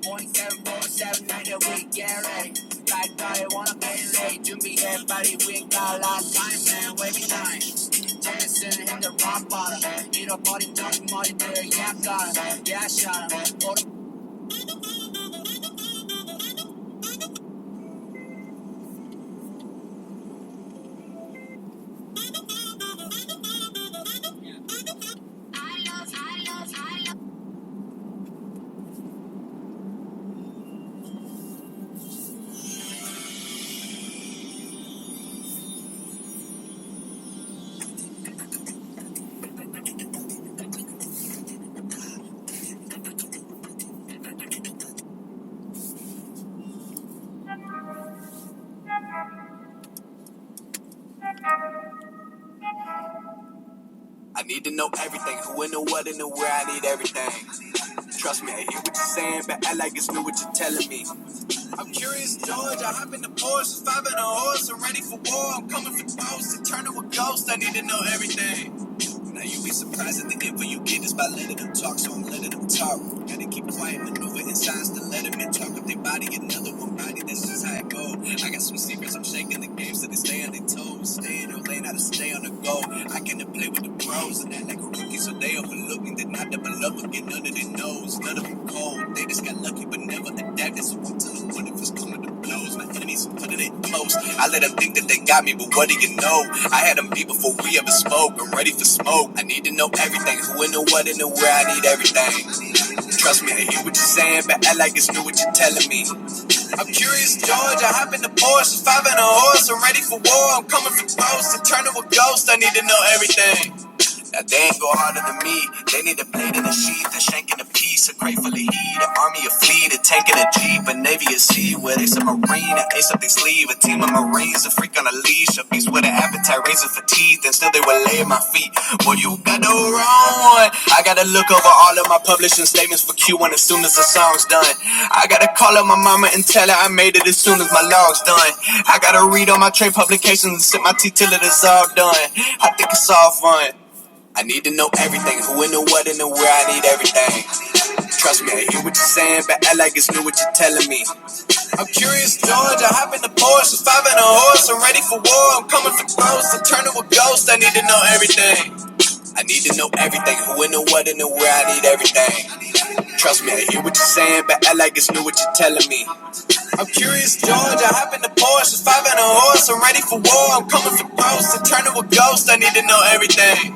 47 night a week, get ready. Like I wanna be late, 준비해 빨리 we ain't got a lot of time, man, wavy line. 제니스는 힘들 rock bottom. 잃어버린 머리들, yeah, I got 'em, yeah, I shot 'em. I need to know everything, who and the what and the where, I need everything. Trust me, I hear what you're saying, but act like it's new what you're telling me. I'm curious, George, I hop in the Porsche, 5 and a horse, I'm ready for war, I'm coming for ghosts, to turn to a ghost, I need to know everything. Now you be surprised at the info you get just by letting them talk, so I'm letting them talk. Gotta keep quiet, maneuver in silence to let them in, talk with their body, another one body, that's just how it go. I got some secrets, I'm shaking the game so they stay on their toes. Stay in their lane, how to stay on the go. I can play with the pros and act like a rookie, so they overlook me. They're not double up, but get under their nose. None of them cold, they just got lucky, but never adapted. So I'm telling them if it's coming to blows. My enemies are putting it close. I let them think that they got me, but what do you know? I had them beat before we ever spoke. I'm ready for smoke. I need to know everything, who and the what and the where, I need everything. Trust me, I hear what you're saying, but act like it's new what you're telling me. I'm curious, George, I hop in the Porsche, 5 and a horse, I'm ready for war, I'm coming for ghosts, to turn to a ghost, I need to know everything. Now they ain't go harder than me, they need a blade in a sheath, a shank in a piece, a crate full of heat, an army, a fleet, a tank and a jeep, a navy, a sea, with a submarine, an ace up their sleeve, a team of marines, a freak on a leash, a beast with an appetite, razor for teeth, and still they will lay at my feet. Boy, you got the wrong one. I gotta look over all of my publishing statements for Q1 as soon as the song's done. I gotta call up my mama and tell her I made it as soon as my log's done. I gotta read all my trade publications and sip my tea till it is all done. I think it's all fun. I need to know everything, who and the what and the where, I need everything. Trust me, I hear what you're saying, but act like it's new what you're telling me. I'm curious, George, I hop in the Porsche, 5 and a horse, I'm ready for war, I'm coming for ghosts, to turn to a ghost, I need to know everything. I need to know everything, who and the what and the where, I need everything. Trust me, I hear what you're saying, but act like it's new what you're telling me. I'm curious, George, I hop in the Porsche, 5 and a horse, I'm ready for war, I'm coming for ghosts, to turn to a ghost, I need to know everything.